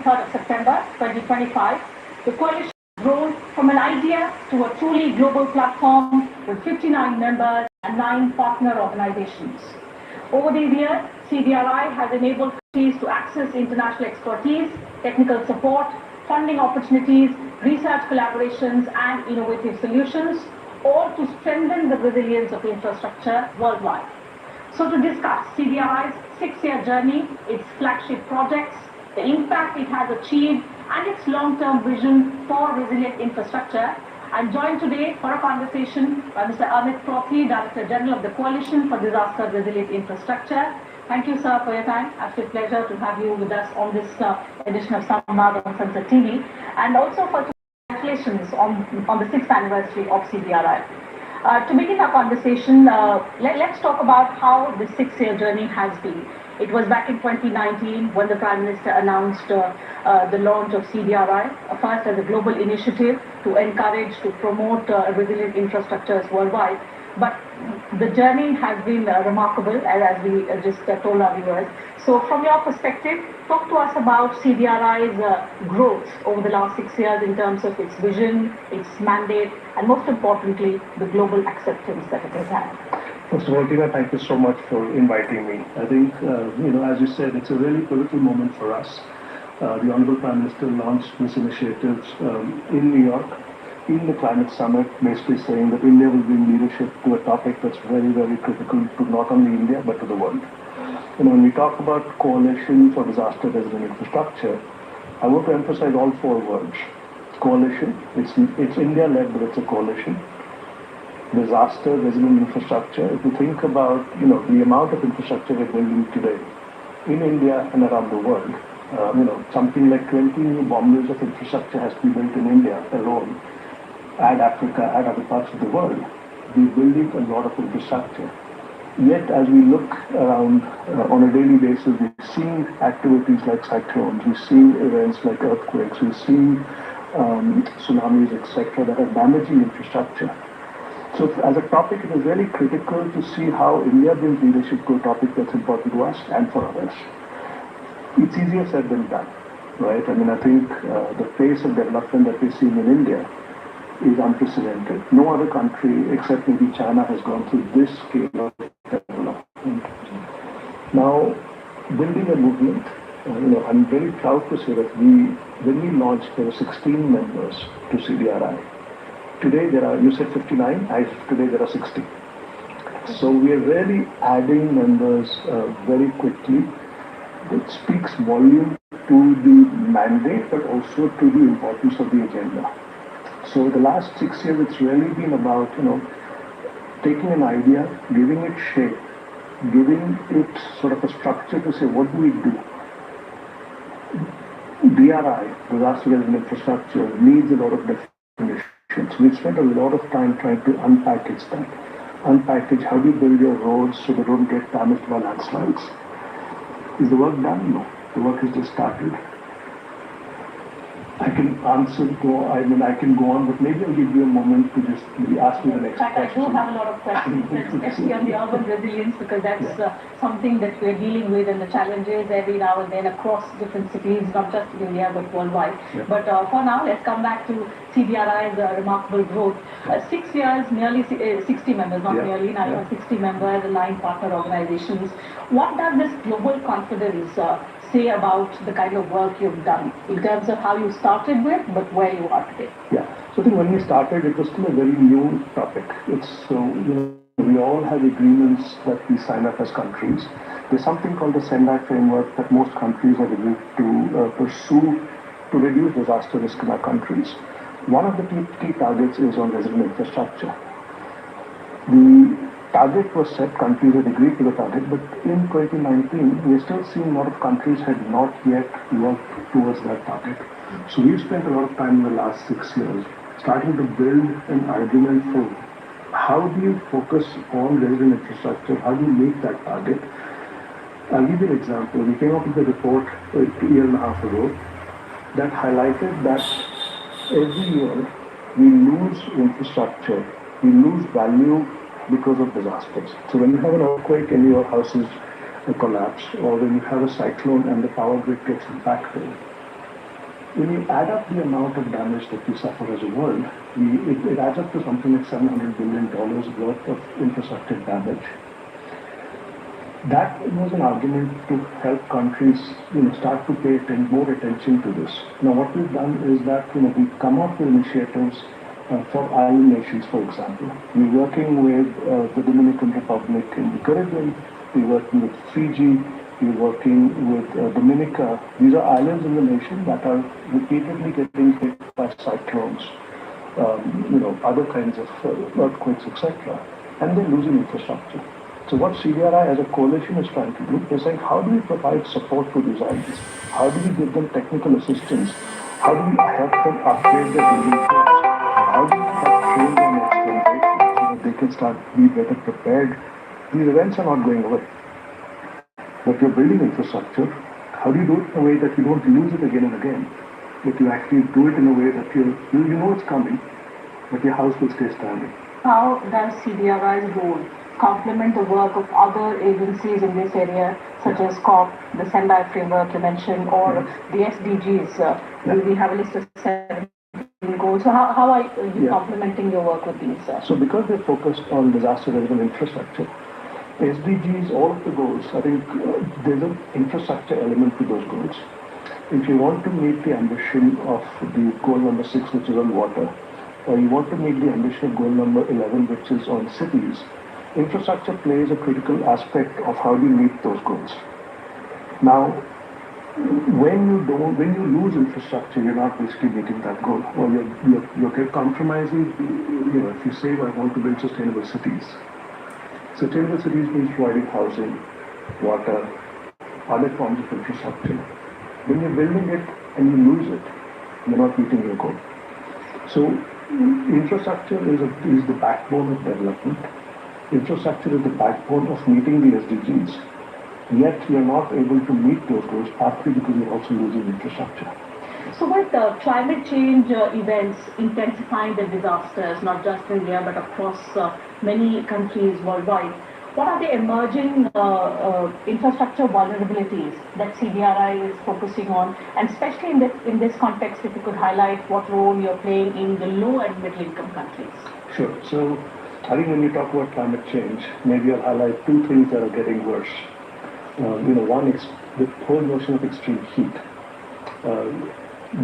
3rd of September 2025, the coalition has grown from an idea to a truly global platform with 59 members and 9 partner organizations. Over these years, CDRI has enabled countries to access international expertise, technical support, funding opportunities, research collaborations, and innovative solutions, all to strengthen the resilience of infrastructure worldwide. So to discuss CDRI's 6-year journey, its flagship projects, the impact it has achieved, and its long-term vision for resilient infrastructure, I'm joined today for a conversation by Mr. Amit Prathy, Director General of the Coalition for Disaster Resilient Infrastructure. Thank you, sir, for your time. Absolute pleasure to have you with us on this edition of Samvad on Sunset TV, and also for congratulations on the 6th anniversary of CDRI. To begin our conversation, let's talk about how the 6-year journey has been. It was back in 2019 when the Prime Minister announced the launch of CDRI, first as a global initiative to encourage, to promote resilient infrastructures worldwide. But the journey has been remarkable, as we just told our viewers. So from your perspective, talk to us about CDRI's growth over the last 6 years in terms of its vision, its mandate, and most importantly, the global acceptance that it has had. First of all, Tina, thank you so much for inviting me. I think, as you said, it's a really pivotal moment for us. The Honorable Prime Minister launched this initiative in New York, in the climate summit, basically saying that India will bring leadership to a topic that's very, very critical to not only India, but to the world. When we talk about coalition for disaster resilient infrastructure, I want to emphasize all 4 words. Coalition, it's India-led, but it's a coalition. Disaster resilient infrastructure, if you think about, the amount of infrastructure we're building today in India and around the world, something like 20 new bombers of infrastructure has to be built in India alone. Add Africa, add other parts of the world, we're building a lot of infrastructure. Yet, as we look around on a daily basis, we're seeing activities like cyclones, we're seeing events like earthquakes, we're seeing tsunamis, etc., that are damaging infrastructure. So as a topic, it is really critical to see how India brings leadership to a topic that's important to us and for others. It's easier said than done, right? I think the pace of development that we're seeing in India is unprecedented. No other country, except maybe China, has gone through this scale of development. Now, building a movement, I'm very proud to say that when we launched, there were 16 members to CDRI. Today there are, you said 59, today there are 60. So we are really adding members very quickly. It speaks volume to the mandate, but also to the importance of the agenda. So the last 6 years, it's really been about, taking an idea, giving it shape, giving it sort of a structure to say, what do we do? DRI, disaster resilient infrastructure, needs a lot of definition. We spent a lot of time trying to unpackage that. Unpackage, how do you build your roads so they don't get damaged by landslides? Is the work done? No. The work has just started. I can answer, I can go on, but maybe I'll give you a moment to just maybe ask me the next question. I do have a lot of questions, especially on the urban resilience, because that's something that we're dealing with, and the challenges every now and then across different cities, not just in India, but worldwide. Yeah. But for now, let's come back to CDRI's remarkable growth. 6 years, nearly 60 members, not nearly, now 60 members, and 9 partner organizations. What does this global confidence say about the kind of work you've done in terms of how you started with, but where you are today? Yeah, so I think when we started, it was still a very new topic. We all have agreements that we sign up as countries. There's something called the Sendai framework that most countries have agreed to pursue to reduce disaster risk in our countries. One of the key targets is on resilient infrastructure. The target was set, countries had agreed to the target, but in 2019, we're still seeing a lot of countries had not yet worked towards that target. So we've spent a lot of time in the last 6 years starting to build an argument for how do you focus on resilient infrastructure, how do you meet that target. I'll give you an example. We came up with a report a year and a half ago that highlighted that every year we lose infrastructure, we lose value because of disasters. So when you have an earthquake and your house is collapsed, or when you have a cyclone and the power grid gets impacted, when you add up the amount of damage that we suffer as a world, it adds up to something like $700 billion worth of infrastructure damage. That was an argument to help countries, start to pay more attention to this. Now, what we've done is that, we've come up with initiatives for island nations, for example. We're working with the Dominican Republic in the Caribbean. We're working with Fiji. We're working with Dominica. These are islands in the nation that are repeatedly getting hit by cyclones, other kinds of earthquakes, etc. And they're losing infrastructure. So what CDRI as a coalition is trying to do is saying, how do we provide support to these islands? How do we give them technical assistance? How do we help them upgrade their building codes? How do we help train their next generation so that they can start be better prepared? These events are not going away. But you're building infrastructure. How do you do it in a way that you don't lose it again and again? But you actually do it in a way that you know it's coming, but your house will stay standing. How does CDRI's role complement the work of other agencies in this area, such as COP, the Sendai framework you mentioned, or the SDGs? We have a list of 17 goals. So how are you complementing your work with these? So because they're focused on disaster-relevant infrastructure, SDGs, all of the goals, I think there's an infrastructure element to those goals. If you want to meet the ambition of the goal number 6, which is on water, or you want to meet the ambition of goal number 11, which is on cities, infrastructure plays a critical aspect of how do you meet those goals. Now, when you lose infrastructure, you're not basically meeting that goal, or you're compromising. If you say, I want to build sustainable cities. Sustainable cities means providing housing, water, other forms of infrastructure. When you're building it and you lose it, you're not meeting your goal. So infrastructure is the backbone of development. Infrastructure is the backbone of meeting the SDGs. Yet you're not able to meet those goals, partly because you're also losing infrastructure. So with climate change events intensifying the disasters, not just in India, but across many countries worldwide, what are the emerging infrastructure vulnerabilities that CDRI is focusing on? And especially in this context, if you could highlight what role you're playing in the low and middle income countries. Sure. So I think when you talk about climate change, maybe I'll highlight two things that are getting worse. One is the whole notion of extreme heat.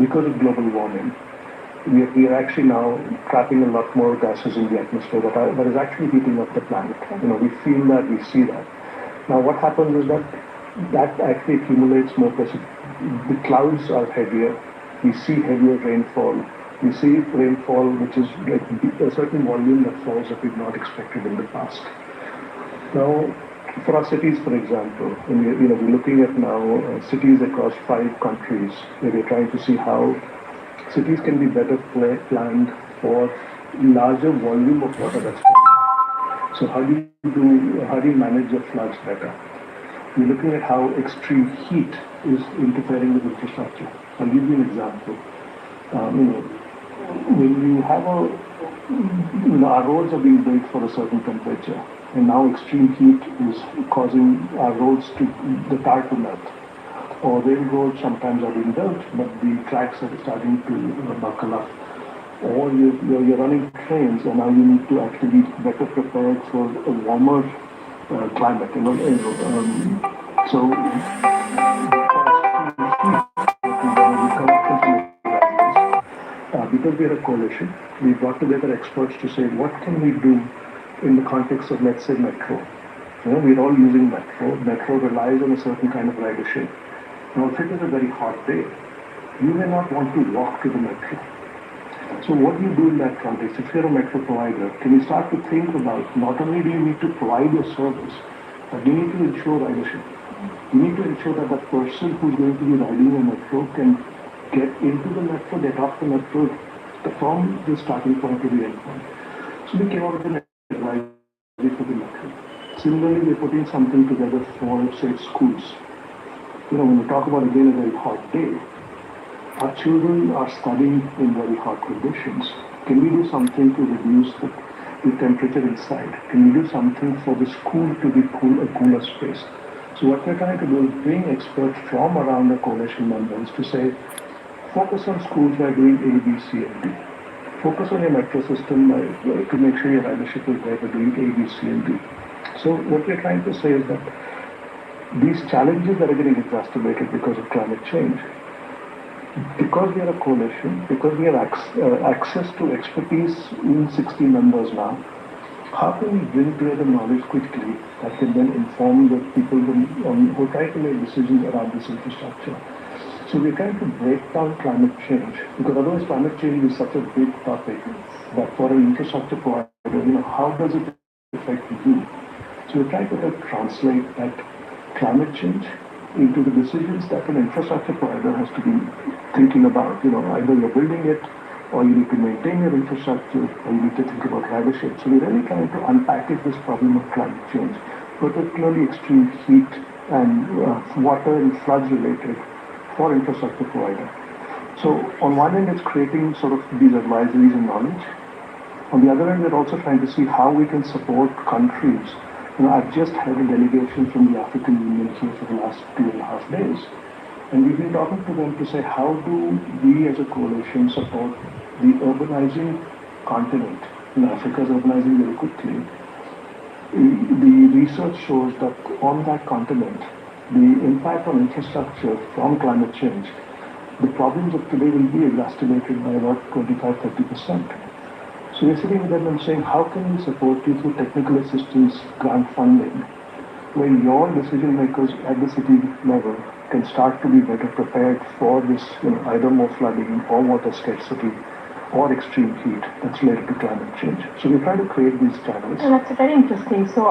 Because of global warming, we are actually now trapping a lot more gases in the atmosphere that is actually heating up the planet. We feel that, we see that. Now what happens is that actually accumulates more pressure. The clouds are heavier, we see heavier rainfall, we see rainfall which is like a certain volume that falls that we've not expected in the past. Now, for our cities, for example, we're looking at now cities across 5 countries where we're trying to see how cities can be better planned for larger volume of water that's coming. So how do you manage your floods better? We're looking at how extreme heat is interfering with infrastructure. I'll give you an example. When you have our roads are being built for a certain temperature, and now extreme heat is causing our roads the tar to melt. Or railroads sometimes are being built, but the tracks are starting to buckle up. Or you're running trains, and now you need to actually be better prepared for a warmer climate. Because we are a coalition, we brought together experts to say, what can we do in the context of, let's say, metro. We're all using metro. Metro relies on a certain kind of ridership. Now, if it is a very hot day, you may not want to walk to the metro. So what do you do in that context? If you're a metro provider, can you start to think about not only do you need to provide your service, but you need to ensure ridership. You need to ensure that the person who's going to be riding the metro can get into the metro, get off the metro from the starting point to the end point. So we came out with an advisory for the metro. Similarly, we're putting something together for, say, schools. When we talk about, again, a very hot day, our children are studying in very hot conditions. Can we do something to reduce the temperature inside? Can we do something for the school to be a cooler space? So what we're trying to do is bring experts from around the coalition members to say, Focus on schools by doing A, B, C, and D. Focus on your metro system to make sure your ridership is there by doing A, B, C, and D. So what we're trying to say is that these challenges that are getting exacerbated because of climate change, because we are a coalition, because we have access to expertise in 60 members now, how can we bring together knowledge quickly that can then inform the people who are trying to make decisions around this infrastructure? So we're trying to break down climate change, because otherwise climate change is such a big topic that for an infrastructure provider, how does it affect you? So we're trying to help translate that climate change into the decisions that an infrastructure provider has to be thinking about. Either you're building it, or you need to maintain your infrastructure, or you need to think about ridership. So we're really trying to unpackage this problem of climate change, particularly extreme heat and water and floods related for infrastructure provider. So on one end, it's creating sort of these advisories and knowledge. On the other end, we're also trying to see how we can support countries. I've just had a delegation from the African Union here for the last 2.5 days. And we've been talking to them to say, how do we as a coalition support the urbanizing continent? Africa is urbanizing very quickly. The research shows that on that continent, the impact on infrastructure from climate change, the problems of today will be exacerbated by about 25-30%. So we're sitting with them and saying, how can we support you through technical assistance grant funding, where your decision makers at the city level can start to be better prepared for this, either more flooding or water scarcity or extreme heat that's related to climate change. So we try to create these channels. And that's very interesting. So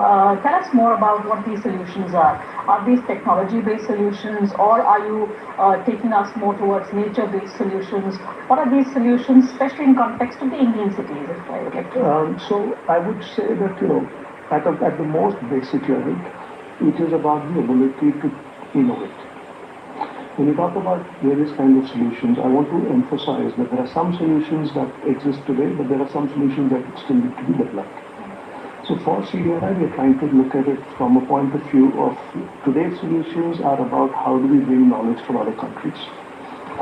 tell us more about what these solutions are. Are these technology-based solutions, or are you taking us more towards nature-based solutions? What are these solutions, especially in context of the Indian cities, if I would like to? So I would say that, at the most basic level, it is about the ability to innovate. When you talk about various kinds of solutions, I want to emphasize that there are some solutions that exist today, but there are some solutions that still need to be developed. So for CDRI, we're trying to look at it from a point of view of today's solutions are about how do we bring knowledge from other countries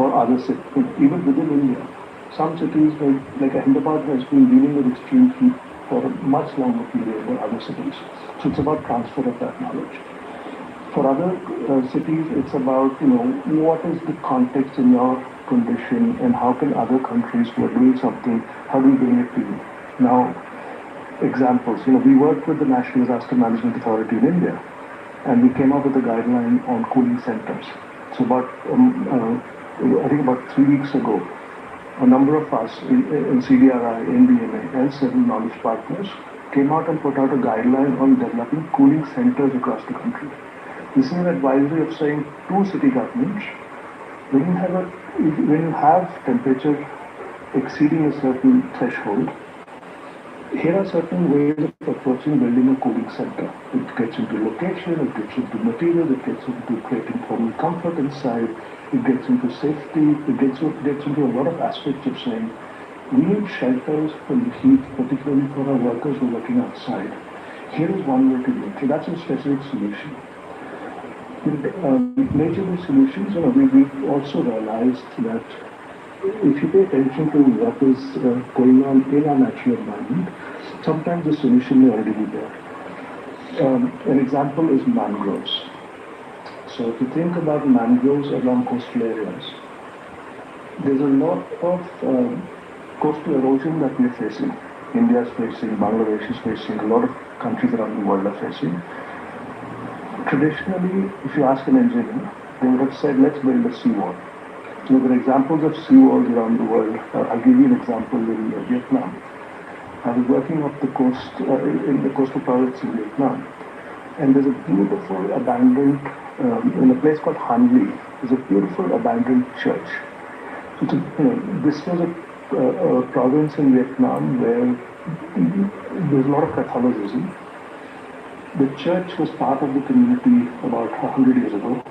or other cities, even within India. Some cities like Ahmedabad has been dealing with extreme heat for a much longer period than other cities. So it's about transfer of that knowledge. For other cities, it's about, what is the context in your condition and how can other countries who are doing something, how do we bring it to you? Now, examples, we worked with the National Disaster Management Authority in India, and we came up with a guideline on cooling centers. So I think about 3 weeks ago, a number of us in CDRI, NDMA, and several knowledge partners came out and put out a guideline on developing cooling centers across the country. This is an advisory of saying to city governments, when you have temperature exceeding a certain threshold, here are certain ways of approaching building a cooling center. It gets into location, it gets into materials, it gets into creating thermal comfort inside, it gets into safety, it gets into a lot of aspects of saying, we need shelters from the heat, particularly for our workers who are working outside. Here is one way to do it. So that's a specific solution. With nature-based solutions, we've also realized that if you pay attention to what is going on in our natural environment, sometimes the solution may already be there. An example is mangroves. So if you think about mangroves along coastal areas, there's a lot of coastal erosion that we're facing. India is facing, Bangladesh is facing, a lot of countries around the world are facing. Traditionally, if you ask an engineer, they would have said, let's build a seawall. There are examples of seawalls around the world. I'll give you an example in Vietnam. I was working up the coast, in the coastal province in Vietnam, and there's a beautiful abandoned, in a place called Han Li, there's a beautiful abandoned church. So this was a province in Vietnam where there's a lot of Catholicism. The church was part of the community about 100 years ago.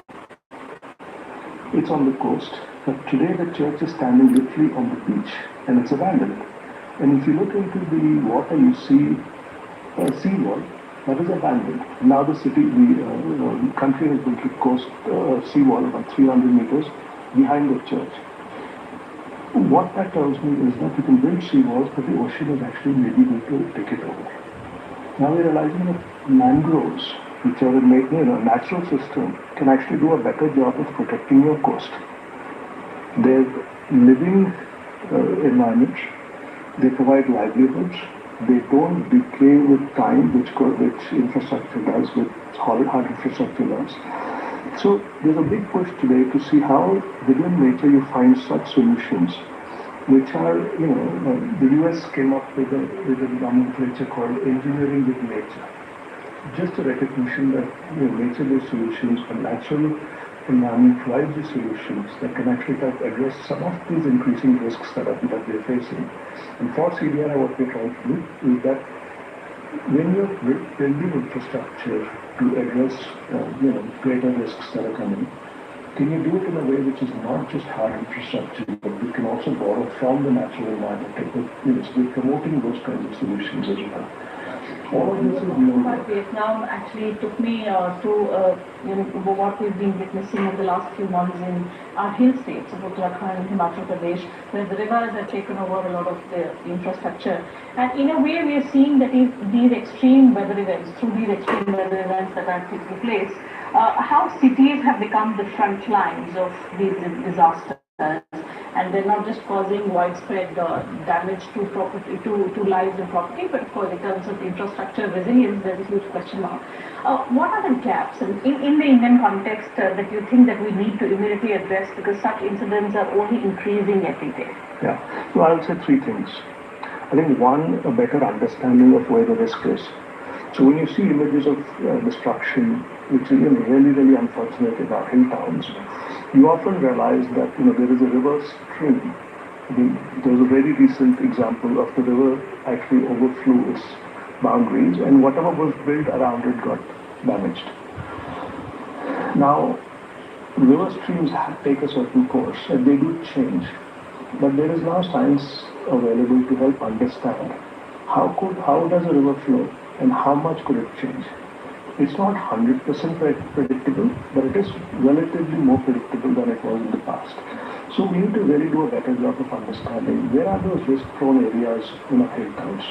It's on the coast, but today the church is standing literally on the beach and it's abandoned. And if you look into the water, you see a seawall that is abandoned. Now the country has built a coast seawall about 300 meters behind the church. what that tells me is that you can build seawalls, but the ocean is actually maybe going to take it over. Now we're realizing that mangroves, which are a natural system, can actually do a better job of protecting your coast. They're living environments. They provide livelihoods. They don't decay with time, which infrastructure does, which hard infrastructure does. So there's a big push today to see how within nature you find such solutions, which are, the US came up with a nomenclature called engineering with nature. Just a recognition that nature-based solutions or natural environment provides the solutions that can actually help address some of these increasing risks that we're facing. And for CDRI, what we're trying to do is that when you're building infrastructure to address greater risks that are coming, can you do it in a way which is not just hard infrastructure, but we can also borrow from the natural environment? So we're promoting those kinds of solutions as well. All of this is Vietnam actually took me to what we've been witnessing in the last few months in our hill states of Uttarakhand and Himachal Pradesh, where the rivers have taken over a lot of the infrastructure. And in a way, we are seeing that these extreme weather events, that are taking place, how cities have become the front lines of these disasters. And they're not just causing widespread damage to property, to lives and property, but of course in terms of infrastructure resilience, there's a huge question mark. What are the gaps in the Indian context that you think that we need to immediately address, because such incidents are only increasing every day? Yeah, so I would say three things. I think one, a better understanding of where the risk is. So when you see images of destruction, which is really, really unfortunate in our hill towns, you often realize that there is a river stream. There was a very recent example of the river actually overflew its boundaries, and whatever was built around it got damaged. Now, river streams take a certain course, and they do change. But there is now science available to help understand how does a river flow and how much could it change. It's not 100% predictable, but it is relatively more predictable than it was in the past. So we need to really do a better job of understanding where are those risk-prone areas in our hill towns.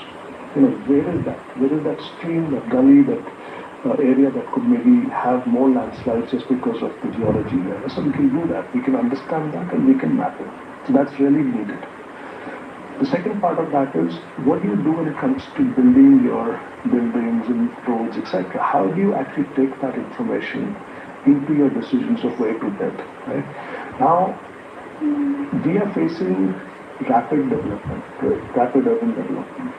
Where is that? Where is that stream, that gully, that area that could maybe have more landslides just because of the geology there. So we can do that. We can understand that and we can map it. So that's really needed. The second part of that is, what do you do when it comes to building your buildings and roads, etc.? How do you actually take that information into your decisions of where to build, right? Now, we are facing rapid development, rapid urban development.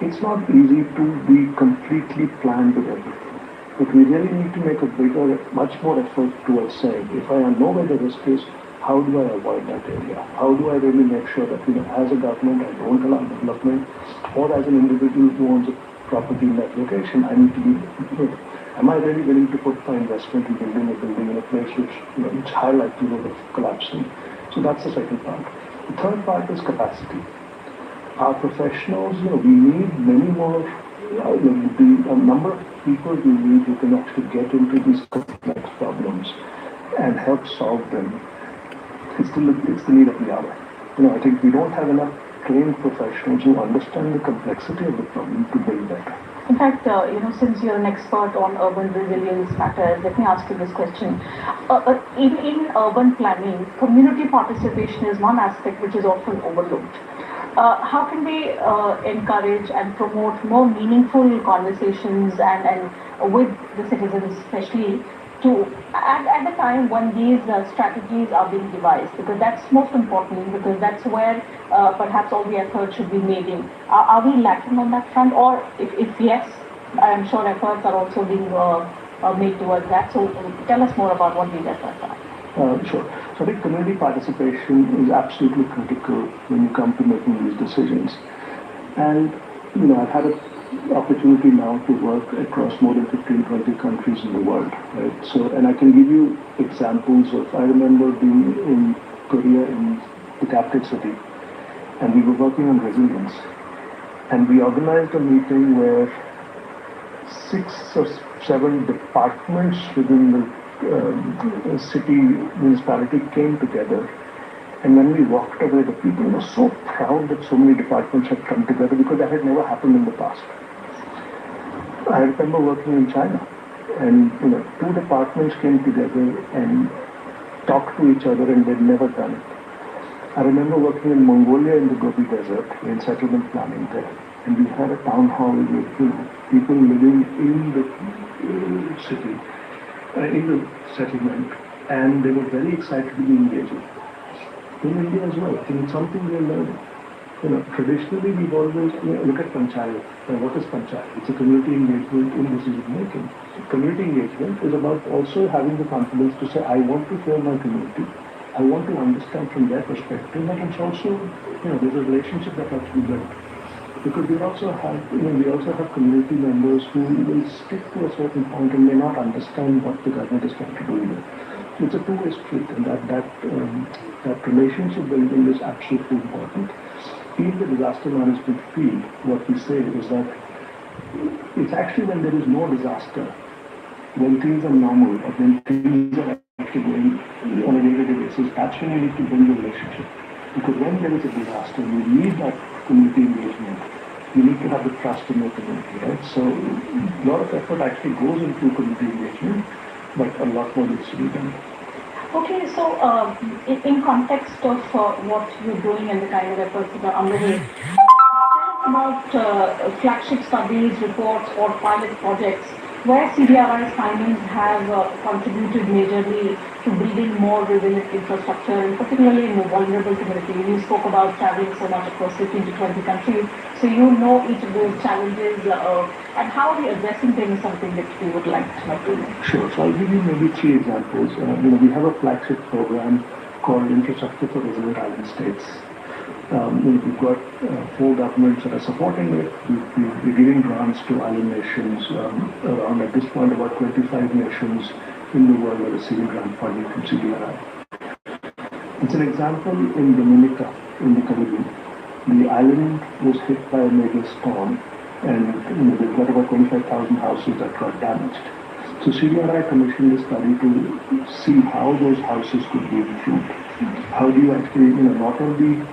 It's not easy to be completely planned with everything, but we really need to make much more effort towards saying, if I know where the risk is, how do I avoid that area? How do I really make sure that, as a government, I don't allow development, or as an individual who owns a property in that location, I need to be, am I really willing to put my investment in building a building in a place which, it's high likelihood of collapsing? So that's the second part. The third part is capacity. Our professionals, we need many more, the number of people we need who can actually get into these complex problems and help solve them. It's the need of the hour. I think we don't have enough trained professionals who understand the complexity of the problem to build better. In fact, since you're an expert on urban resilience matters, let me ask you this question. In urban planning, community participation is one aspect which is often overlooked. How can we encourage and promote more meaningful conversations and with the citizens, especially at a time when these strategies are being devised, because that's most important, because that's where perhaps all the effort should be made in. Are we lacking on that front, or if yes, I'm sure efforts are also being made towards that. So tell us more about what these efforts are. Sure. So I think community participation is absolutely critical when you come to making these decisions. And, I've had an opportunity now to work across more than 15, 20 countries in the world, right? So, and I can give you examples of, I remember being in Korea in the capital city, and we were working on resilience. And we organized a meeting where 6 or 7 departments within the city municipality came together And when we walked away, the people were so proud that so many departments had come together because that had never happened in the past. I remember working in China, and two departments came together and talked to each other, and they'd never done it. I remember working in Mongolia in the Gobi Desert in settlement planning there, and we had a town hall with people living in the city, in the settlement, and they were very excited to be engaging. In India as well, I think it's something we're learning. Traditionally we've always, look at Panchayat. What is Panchayat? It's a community engagement in decision making. Community engagement is about also having the confidence to say, I want to hear my community. I want to understand from their perspective, but it's also, there's a relationship that has to be built. Because we also have community members who will stick to a certain point and may not understand what the government is trying to do here. It's a two-way street, and that relationship building is absolutely important. In the disaster management field, what we say is that it's actually when there is no disaster, when things are normal, or when things are actually going on a day-to-day basis, that's when you need to build a relationship. Because when there is a disaster, you need that community engagement. You need to have the trust in your community, right? So a lot of effort actually goes into community engagement, but a lot more needs to be done. Okay, so in context of what you're doing and the kind of efforts that are underway, tell us about flagship studies, reports, or pilot projects where CDRI's findings have contributed majorly to building more resilient infrastructure, and particularly in a vulnerable community. You spoke about traveling so much across 15 to 20 countries, so you know each of those challenges, and how are we addressing them is something that we would like to know. Sure. So I'll give you maybe 3 examples. We have a flagship program called Infrastructure for Resilient Island States. We've got 4 governments that are supporting it. We're giving grants to island nations. Around, at this point, about 25 nations in the world are receiving grant funding from CDRI. It's an example in Dominica, in the Caribbean. The island was hit by a major storm, and they've got about 25,000 houses that got damaged. So CDRI commissioned a study to see how those houses could be improved. How do you actually, not only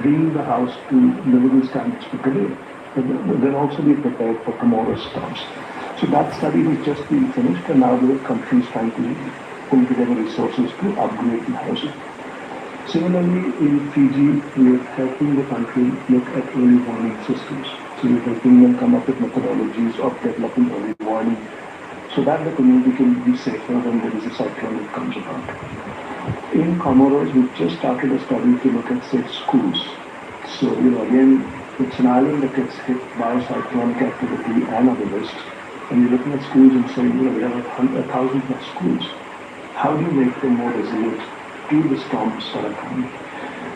bring the house to livable standards for today, but then also be prepared for tomorrow's storms. So that study has just been finished, and now the country is trying to pull together resources to upgrade the housing. Similarly, in Fiji, we're helping the country look at early warning systems. So we're helping them come up with methodologies of developing early warning so that the community can be safer when there is a cyclone that comes about. In Comoros, we've just started a study to look at safe schools. So, again, it's an island that gets hit by cyclonic activity and other risks. And you're looking at schools and saying, we have 1,000 plus schools. How do you make them more resilient to the storms that are coming?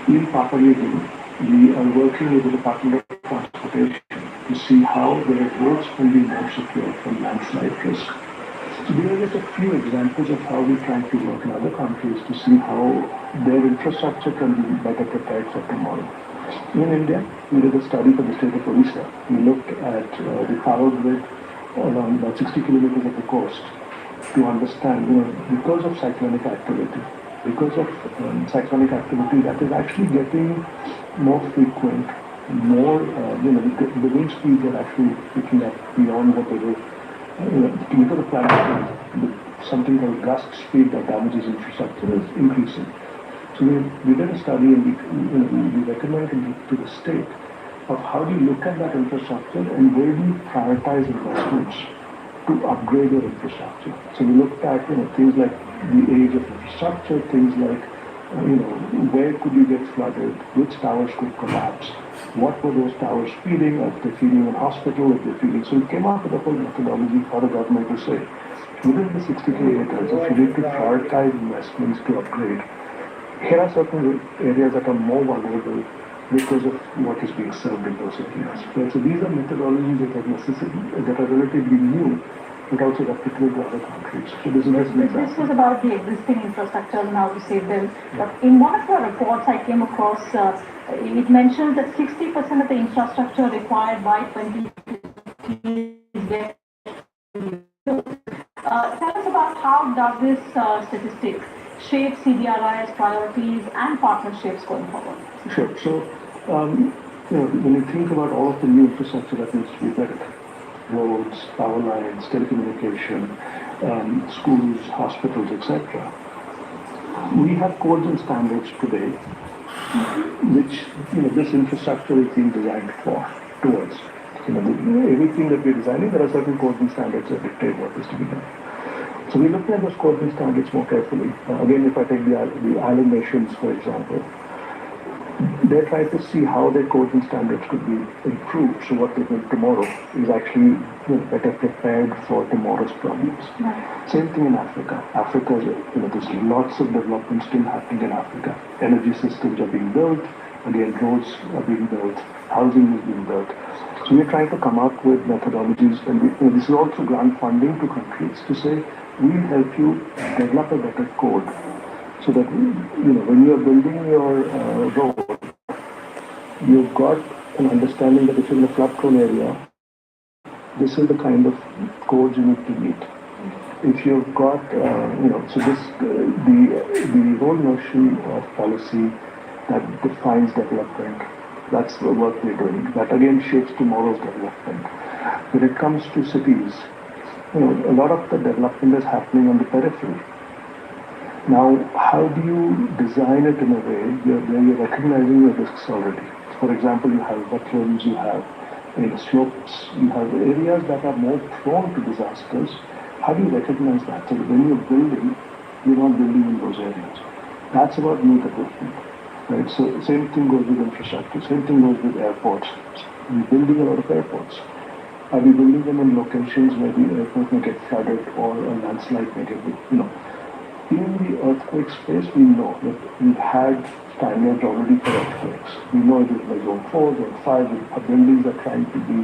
In Papua New Guinea, we are working with the Department of Transportation to see how their roads can be more secure from landslide risk. So these are just a few examples of how we're trying to work in other countries to see how their infrastructure can be better prepared for tomorrow. In India, we did a study for the state of Odisha. We looked at the power grid along about 60 kilometers of the coast to understand, because of cyclonic activity, that is actually getting more frequent, more, the wind speeds are actually picking up beyond what they were. Because of climate change, something called gust speed that damages infrastructure is increasing. So we did a study, and we recommended to the state of how do you look at that infrastructure and where do you prioritize investments to upgrade your infrastructure. So we looked at things like the age of infrastructure, things like where could you get flooded, which towers could collapse, what were those towers feeding, if they're feeding a hospital, if they're feeding. So we came up with a whole methodology for the government to say, within the 60 kilometers, if you need to prioritize investments to upgrade, here are certain areas that are more vulnerable because of what is being served in those areas. So these are methodologies that are necessary, that are relatively new, but also replicable to other countries. So this is just an example. This was about the existing infrastructure and how to save them. But in one of your reports I came across, it mentions that 60% of the infrastructure required by 2050 is there. Tell us about how does this statistic shape CBRI's priorities and partnerships going forward? Sure. So, when you think about all of the new infrastructure that needs to be built, roads, power lines, telecommunication, schools, hospitals, etc., we have codes and standards today, which this infrastructure is being designed towards. Everything that we're designing, there are certain codes and standards that dictate what is to be done. So we're looking at those codes and standards more carefully. Again, if I take the island nations, for example, they're trying to see how their codes and standards could be improved. So what they build tomorrow is actually better prepared for tomorrow's problems. Right. Same thing in Africa. Africa, there's lots of development still happening in Africa. Energy systems are being built. Again, roads are being built. Housing is being built. So we're trying to come up with methodologies, and this is also grant funding to countries to say, we'll help you develop a better code so that, when you're building your road, you've got an understanding that if you're in a flood-prone area, this is the kind of codes you need to meet. If you've got, so the whole notion of policy that defines development, that's the work we're doing. That again shapes tomorrow's development. When it comes to cities, a lot of the development is happening on the periphery. Now, how do you design it in a way where you're recognizing your risks already? For example, you have wetlands, you have slopes, you have areas that are more prone to disasters. How do you recognize that? So that when you're building, you're not building in those areas. That's about new development. Right? So same thing goes with infrastructure, same thing goes with airports. We're building a lot of airports. Are we building them in locations where the airport may get flooded or a landslide may get, In the earthquake space, we know that we've had standards already for earthquakes. We know it is by zone 4, zone 5, our buildings are trying to be